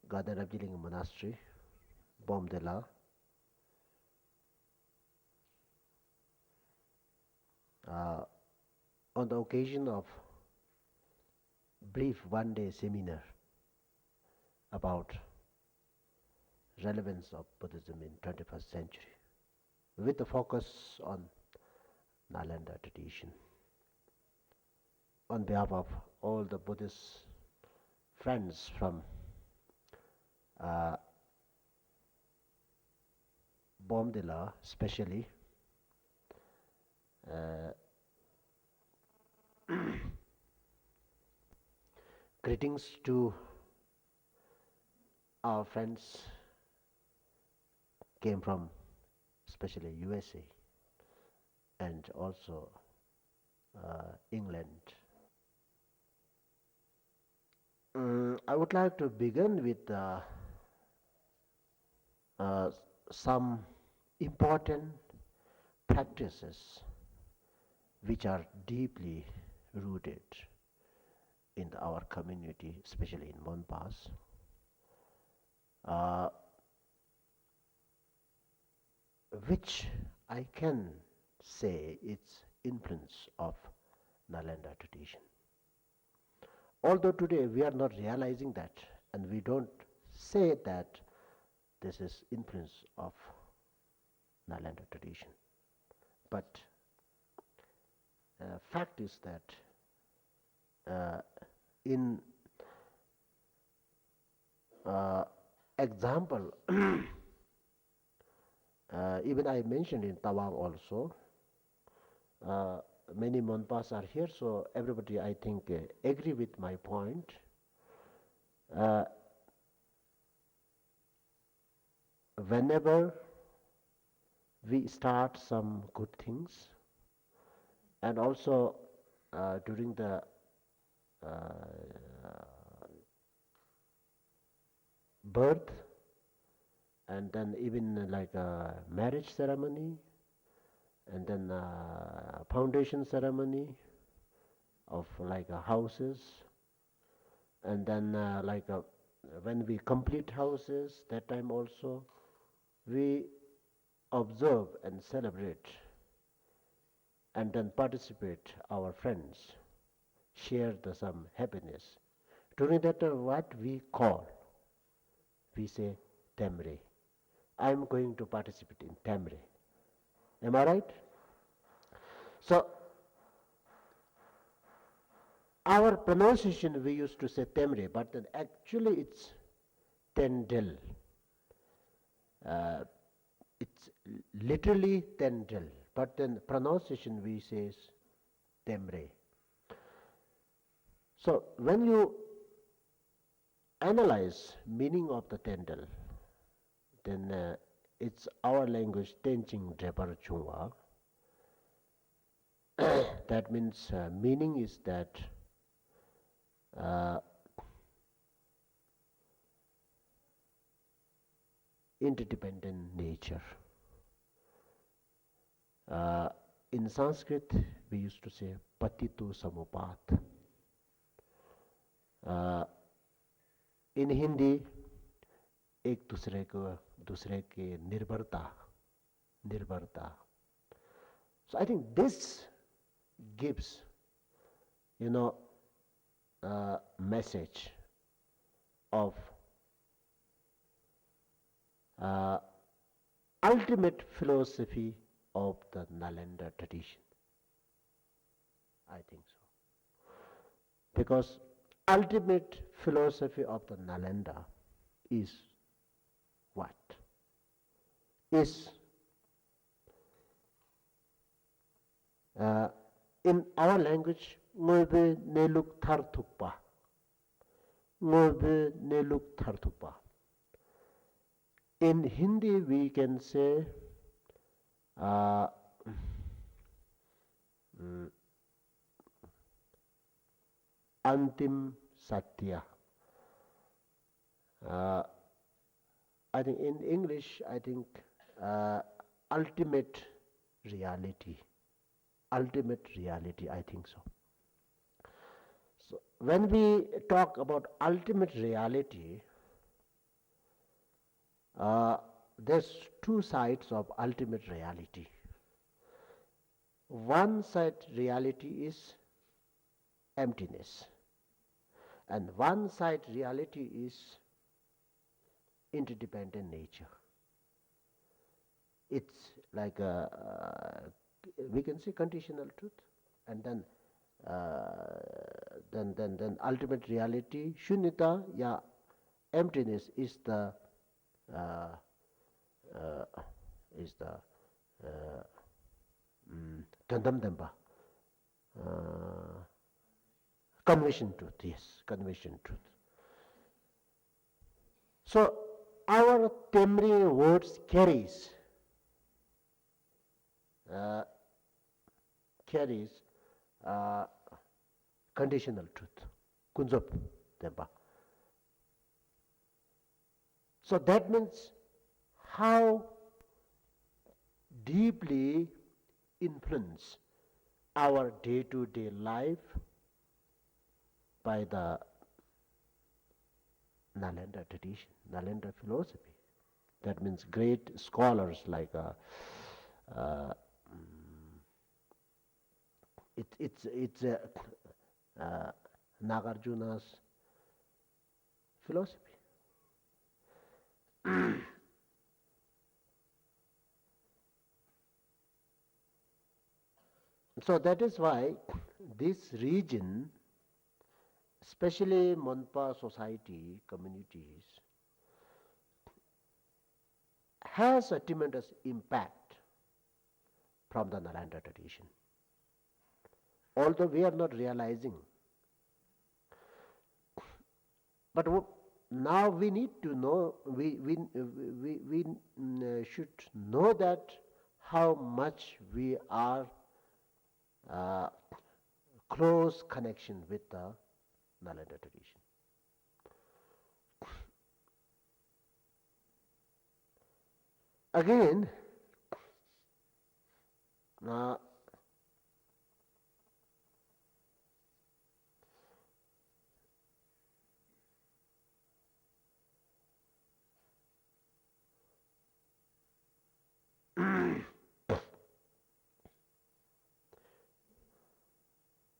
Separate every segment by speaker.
Speaker 1: Garden of Jiling Monastery, Bomdela. Uh, on the occasion of brief one-day seminar about relevance of Buddhism in 21st century, with a focus on Nalanda tradition. On behalf of all the Buddhist friends from uh, Bomdila, especially, greetings to our friends came from especially USA and also England. I would like to begin with uh, some important practices which are deeply rooted in our community, especially in Monpas. Which I can say its influence of Nalanda tradition. Although today we are not realizing that, and we don't say that this is influence of Nalanda tradition, but fact is that in example, even I mentioned in Tawang also, many Monpas are here, so everybody I think agree with my point. Whenever we start some good things, and also during the birth, and then even like a marriage ceremony, and then foundation ceremony of like houses, and then when we complete houses, that time also we observe and celebrate and then participate our friends, share some happiness. During that what we call, we say Temre. I am going to participate in Temre. Am I right? So our pronunciation we used to say Temre, but then actually it's Tendel. It's literally Tendel, but then pronunciation we say Temre. So when you analyze meaning of the Tendel, then it's our language Tenching Drebar Chungwa. That means meaning is that interdependent nature. In Sanskrit, we used to say patitu samupat. In Hindi, एक दूसरे के निर्भरता. So I think this gives, message of ultimate philosophy of the Nalanda tradition. I think so. Because ultimate philosophy of the Nalanda is what? Is in our language, ngobe neluk tharthukpa. Ngobe neluk tharthukpa. In Hindi, we can say Antim Satya. I think in English, I think ultimate reality. Ultimate reality, I think so. So when we talk about ultimate reality, Uh, there's two sides of ultimate reality. One side reality is emptiness, and one side reality is interdependent nature. It's like we can say conditional truth, and then ultimate reality, shunyata, yeah, emptiness is the uh, uh, is the Tandamdamba. Uh, Convention truth, yes, convention truth. So our Temri words uh, carries uh, conditional truth, Kunzop Demba. So that means how deeply influence our day-to-day life by the Nalanda tradition, Nalanda philosophy. That means great scholars like uh, it's Nagarjuna's philosophy. So that is why this region, especially Monpa society communities, has a tremendous impact from the Nalanda tradition. Although we are not realizing, but now we need to know, we should know that how much we are uh, close connection with the Nalanda tradition. Again, uh,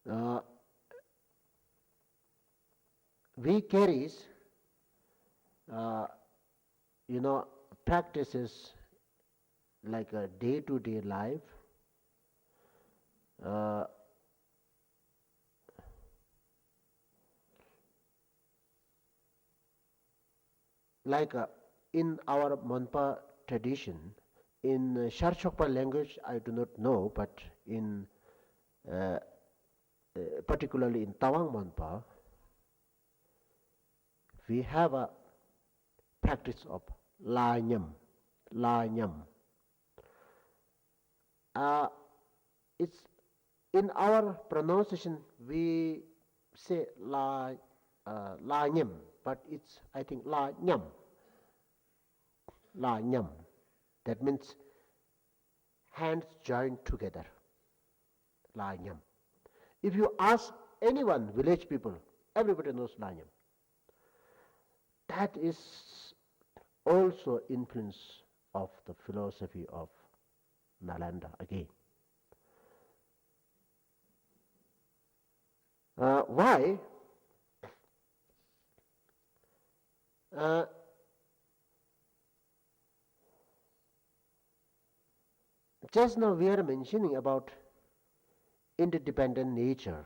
Speaker 1: uh, we carries, uh, practices like a day-to-day life, uh, like in our Monpa tradition, in Sharchokpa language, I do not know, but in particularly in Tawang Monpa, we have a practice of la nyam, la nyam. Uh, it's in our pronunciation we say la nyam, but it's I think la nyam, la nyam. That means hands joined together, la nyam. If you ask anyone, village people, everybody knows la nyam. That is also influence of the philosophy of Nalanda again. Why? Uh, just now we are mentioning about interdependent nature.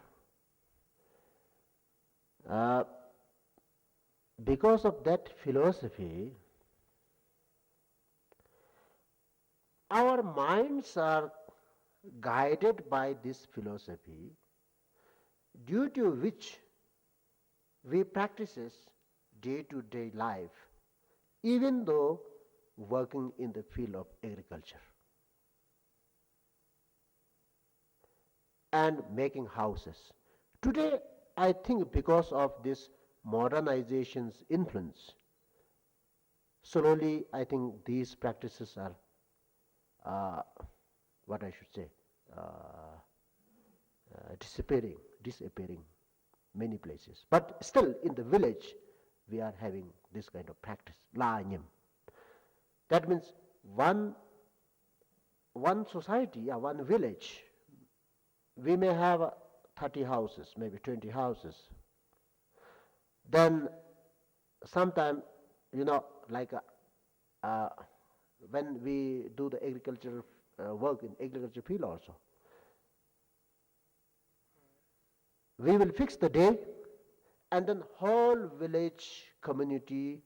Speaker 1: Uh, because of that philosophy, our minds are guided by this philosophy, due to which we practices day-to-day life, even though working in the field of agriculture and making houses. Today, I think because of this modernization's influence, slowly I think these practices are, what I should say, disappearing many places. But still in the village, we are having this kind of practice, la nyam. That means one society, one village, we may have 30 houses, maybe 20 houses. Then sometime, like when we do the agricultural work in agriculture field also, we will fix the day, and then whole village community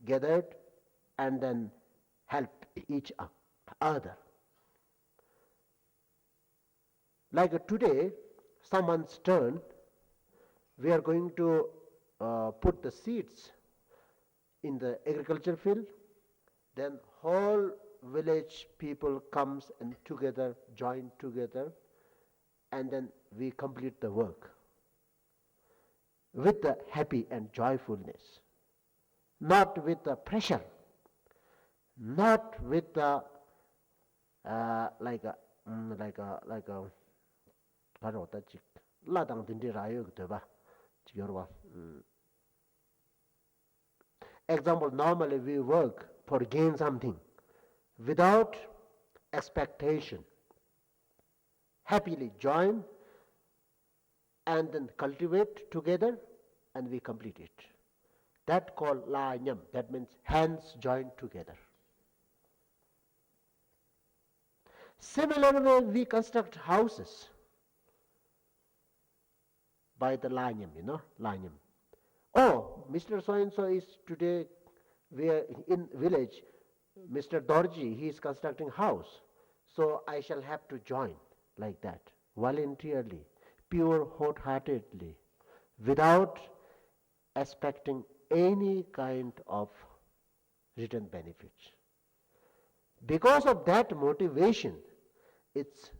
Speaker 1: gathered and then help each other. Like today, someone's turn, we are going to put the seeds in the agriculture field, then whole village people comes and together, join together, and then we complete the work with the happy and joyfulness, not with the pressure, not with the like a example, normally we work for gain something without expectation. Happily join and then cultivate together and we complete it. That called la nyam. That means hands joined together. Similarly, we construct houses by the la nyam, la nyam. Oh, Mr. So-and-so is today, we are in village, Mr. Dorji, he is constructing house. So I shall have to join like that, voluntarily, pure wholeheartedly, without expecting any kind of return benefits. Because of that motivation, its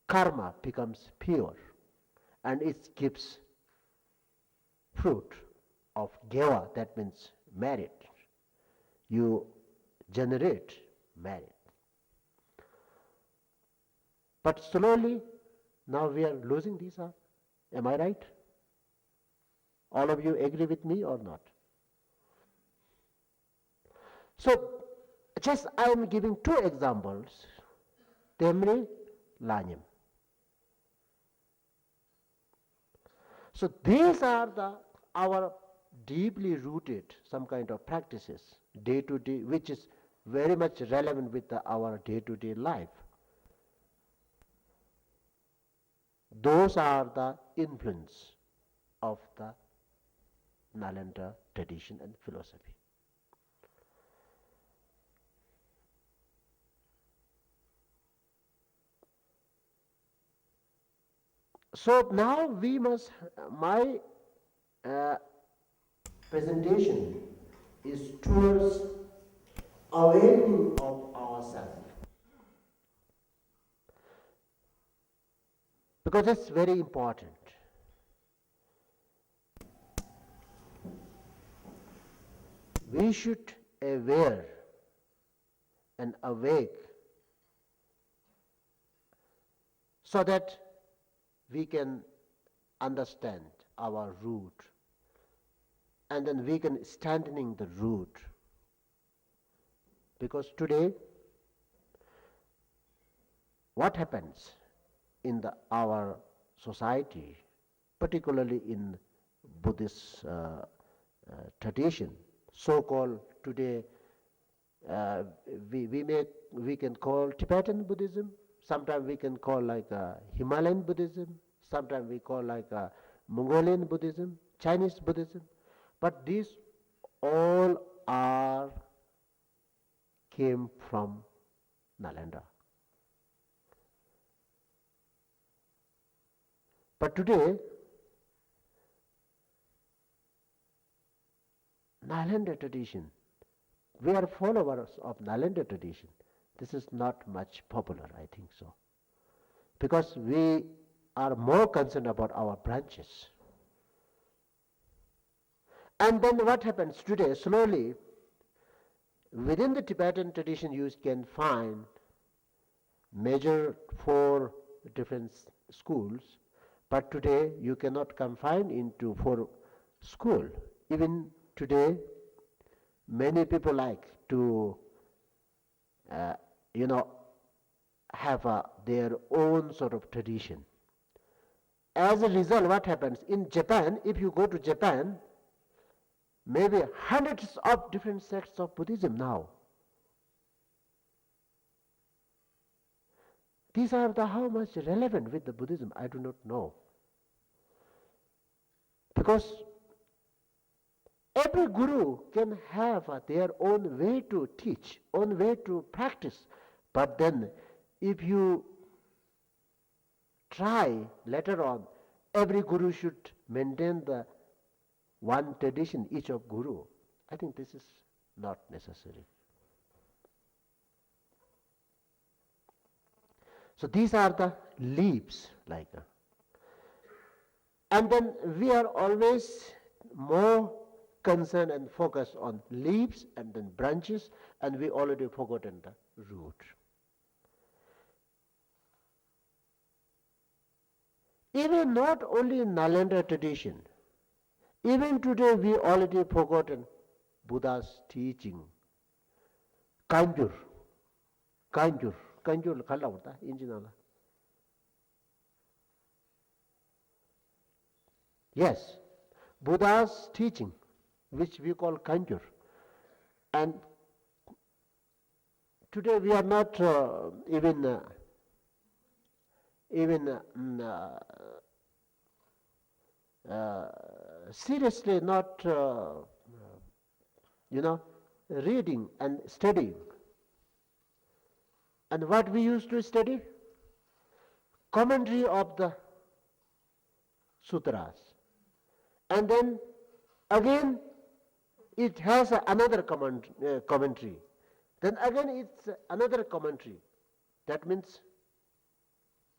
Speaker 1: karma becomes pure and it gives fruit of geva, that means merit. You generate merit. But slowly, now we are losing these up. Am I right? All of you agree with me or not? So, just I am giving two examples. Temri, Lanyam. So these are our deeply rooted some kind of practices, day to day, which is very much relevant with our day-to-day life. Those are the influence of the Nalanda tradition and philosophy. So now we must, my presentation is towards awakening of ourselves. Because it's very important. We should aware and awake so that we can understand our root and then we can strengthening the root. Because today, what happens in our society, particularly in Buddhist tradition, so-called today, we can call Tibetan Buddhism. Sometimes we can call like Himalayan Buddhism. Sometimes we call like Mongolian Buddhism, Chinese Buddhism. But these all came from Nalanda. But today, Nalanda tradition, we are followers of Nalanda tradition. This is not much popular, I think so. Because we are more concerned about our branches. And then what happens today, slowly, within the Tibetan tradition you can find major 4 different schools, but today you cannot confine into 4 schools. Even today, many people like to, uh, you know, have their own sort of tradition. As a result, what happens in Japan, if you go to Japan, maybe hundreds of different sects of Buddhism now. These are how much relevant with the Buddhism, I do not know. Because every guru can have their own way to teach, own way to practice. But then if you try later on, every guru should maintain the one tradition each of guru. I think this is not necessary. So these are the leaves, and then we are always more concerned and focused on leaves and then branches, and we already forgotten the root. Even not only in Nalanda tradition, even today we already forgotten Buddha's teaching. Kanjur khala hota injinala. Yes, Buddha's teaching, which we call Kanjur, and today we are not even seriously not reading and studying. And what we used to study? Commentary of the sutras. And then again it has another commentary. Then again it's another commentary. That means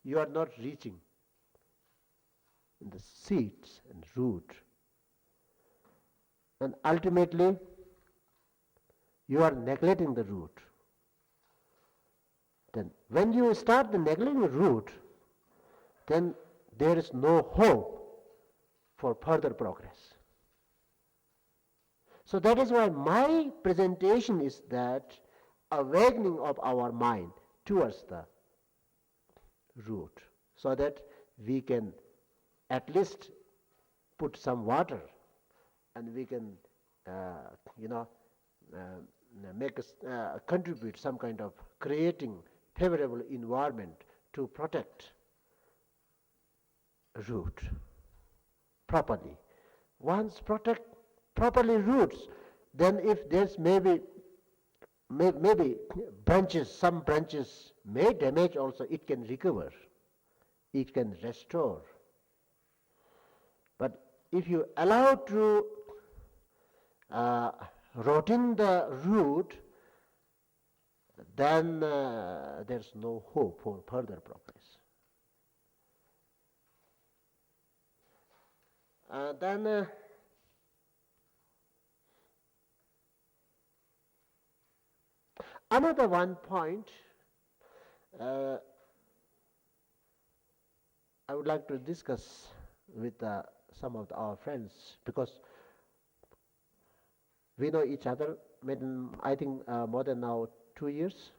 Speaker 1: you are not reaching in the seeds and root. And ultimately you are neglecting the root. Then when you start the neglecting the root, then there is no hope for further progress. So that is why my presentation is that awakening of our mind towards the root, so that we can at least put some water and we can make us contribute some kind of creating favorable environment to protect root properly. Once protect properly roots, then if there's maybe branches, some branches may damage also, it can recover, it can restore. But if you allow to rotting the root, then there's no hope for further progress. Then another one point I would like to discuss with some of our friends, because we know each other, I think more than now 2 years.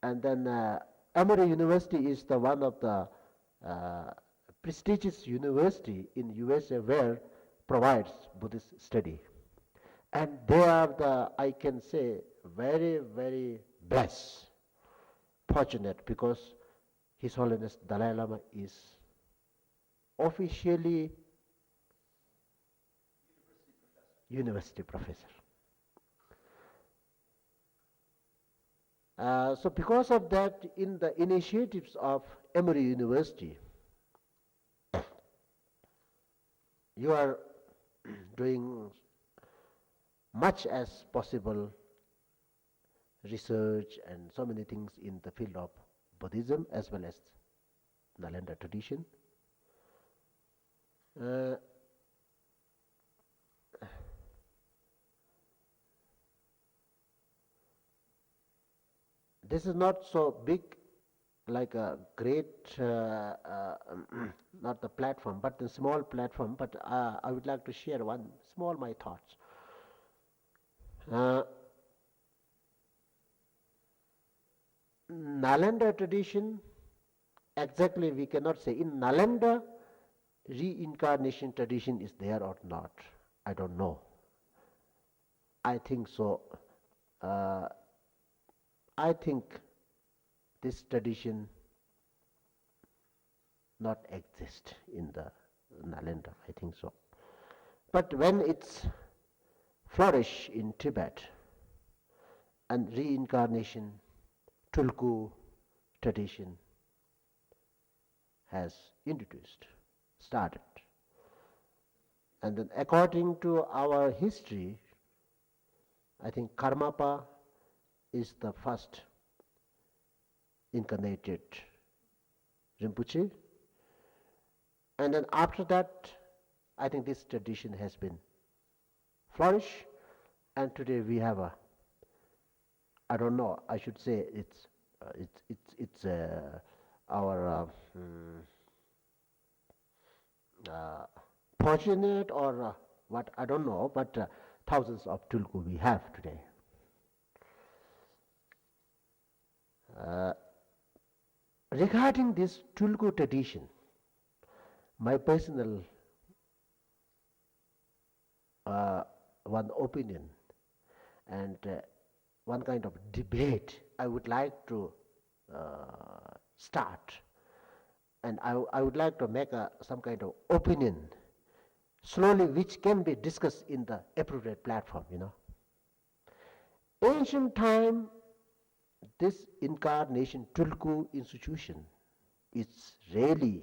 Speaker 1: And then Emory University is the one of the prestigious university in USA where provides Buddhist study. And they are the, I can say, very, very blessed, fortunate, because His Holiness Dalai Lama is officially university professor. So because of that, in the initiatives of Emory University, you are doing much as possible research and so many things in the field of Buddhism as well as Nalanda tradition. This is not so big, like a great, not the platform, but the small platform, but I would like to share one small my thoughts. Nalanda tradition, exactly we cannot say. In Nalanda, reincarnation tradition is there or not. I don't know. I think so. Uh, I think this tradition not exist in the Nalanda. I think so. But when it's flourish in Tibet and reincarnation, Tulku tradition has introduced, started. And then according to our history, I think Karmapa is the first incarnated Rinpoche. And then after that, I think this tradition has been flourished. And today we have a, I don't know, I should say it's our fortunate or what, I don't know, but thousands of Tulku we have today. Regarding this Tulku tradition, my personal one opinion and one kind of debate I would like to start, and I would like to make some kind of opinion slowly, which can be discussed in the appropriate platform. Ancient time, this incarnation Tulku institution is really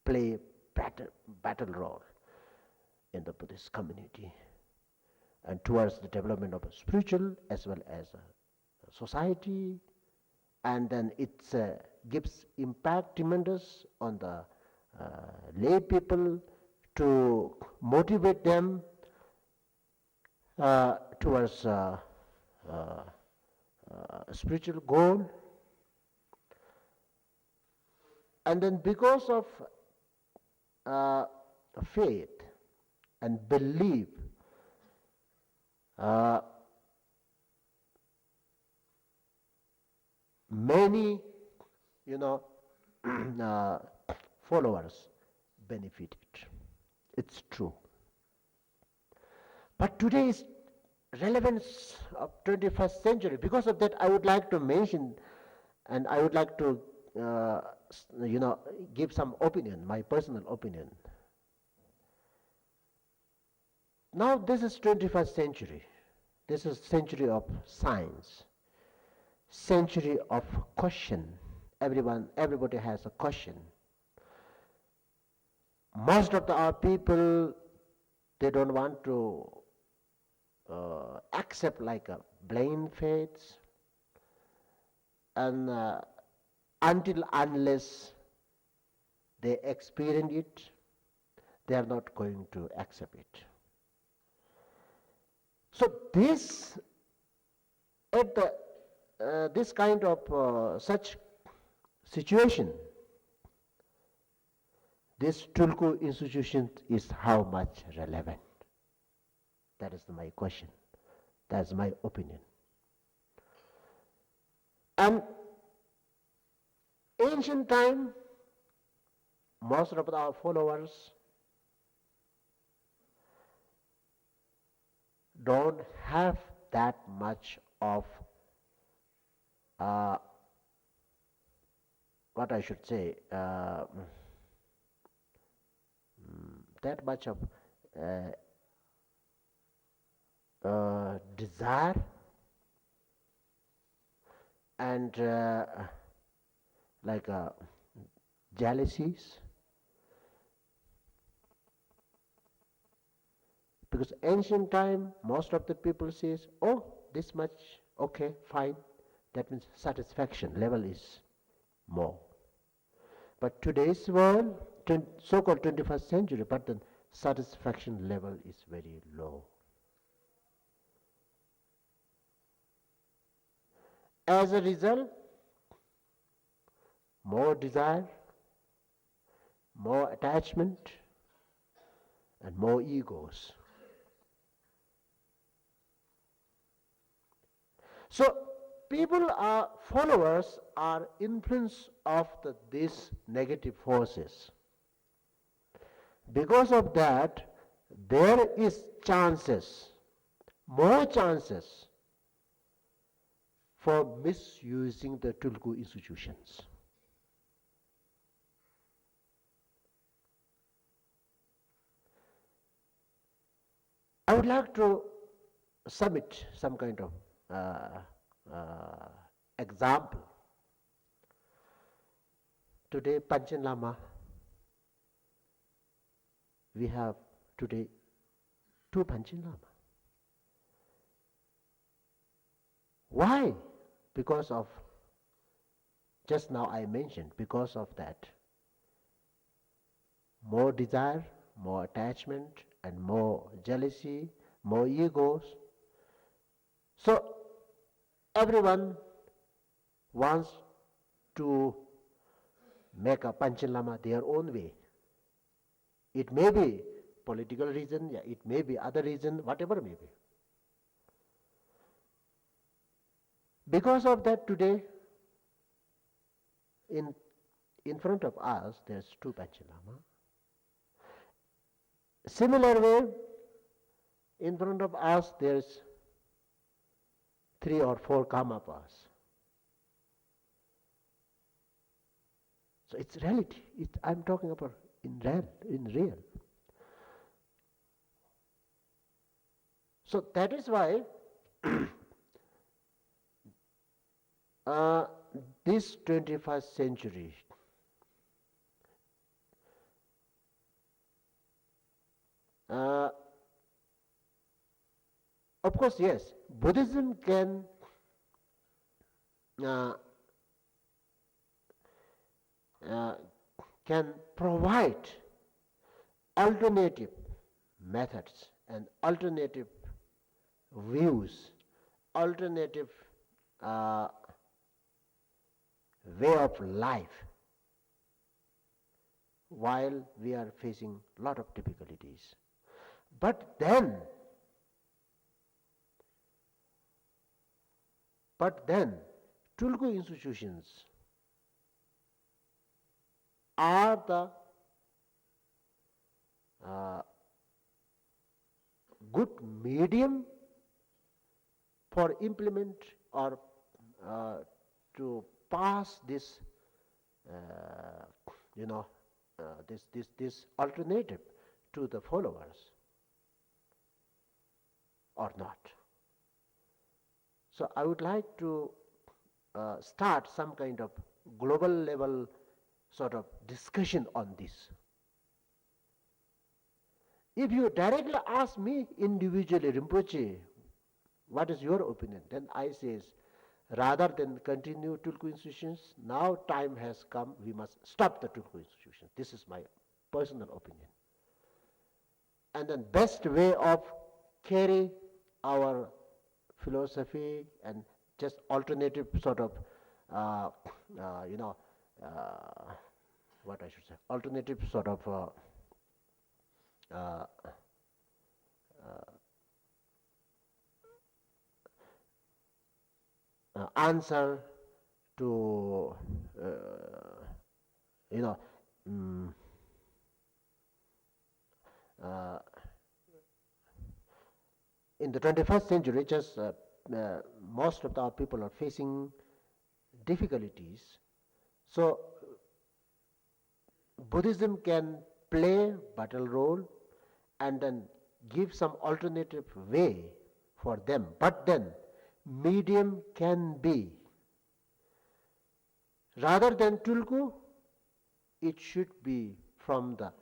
Speaker 1: play battle role in the Buddhist community and towards the development of a spiritual as well as a society, and then it gives impact tremendous on the lay people to motivate them towards a spiritual goal. And then because of faith and belief, many, followers benefited. It's true. But today's relevance of 21st century, because of that I would like to mention, and I would like to give some opinion, my personal opinion. Now this is 21st century. This is century of science, century of question. Everybody has a question. Most of our people, they don't want to accept like a blind faith, and unless they experience it, they are not going to accept it. So this, at this kind of such situation, this Tulku institution is how much relevant? That is my question. That's my opinion. And ancient time, most of our followers don't have that much of what I should say, that much of desire and like jealousies, because ancient time most of the people says, oh, this much, okay, fine, that means satisfaction level is more. But today's world, so-called 21st century, but the satisfaction level is very low. As a result, more desire, more attachment, and more egos. So people are followers are influenced of these negative forces. Because of that, there is chances, more chances for misusing the Tulku institutions. I would like to submit some kind of example. Today, Panchen Lama, we have today two Panchen Lama. Why? Because of, just now I mentioned, because of that more desire, more attachment, and more jealousy, more egos. So everyone wants to make a Panchen Lama their own way. It may be political reason, yeah, it may be other reason, whatever may be. Because of that, today, in front of us, there's two Panchen Lama. Similar way, in front of us, there's 3 or 4 Kamapas. So it's reality. I'm talking about in real. So that is why this 21st century of course, yes, Buddhism can provide alternative methods and alternative views, alternative way of life while we are facing a lot of difficulties. But then Tulku institutions are the good medium for implement or to pass this, this alternative to the followers or not. So I would like to start some kind of global level sort of discussion on this. If you directly ask me individually, Rinpoche, what is your opinion? Then I say, rather than continue Tulku institutions, now time has come, we must stop the Tulku institutions. This is my personal opinion. And then best way of carry our philosophy and just alternative sort of, what I should say, alternative sort of answer to, in the 21st century, just most of our people are facing difficulties. So Buddhism can play vital role and then give some alternative way for them. But then medium can be, rather than Tulku, it should be from the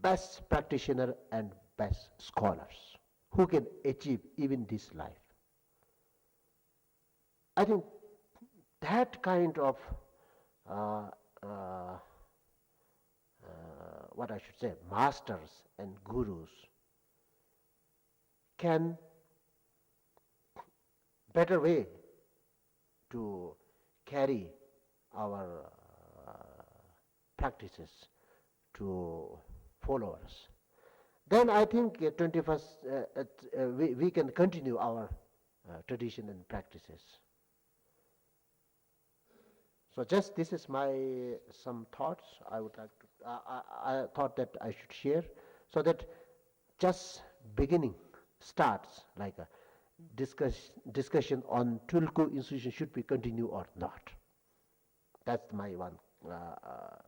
Speaker 1: best practitioner and best scholars who can achieve even this life. I think that kind of what I should say, masters and gurus can better way to carry our practices to followers. Then I think 21st we can continue our tradition and practices. So just this is my some thoughts I would like to. I thought that I should share, so that just beginning starts like a discussion on Tulku institution should be continue or not. That's my one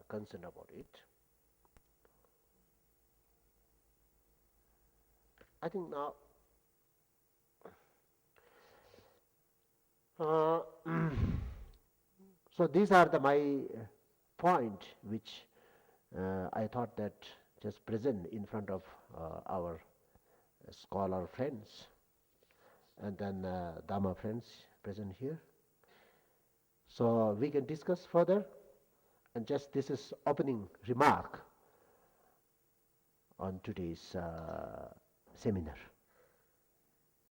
Speaker 1: concern about it. I think now. Uh, so these are my point which I thought that just present in front of our scholar friends and then Dhamma friends present here. So we can discuss further, and just this is opening remark on today's seminar.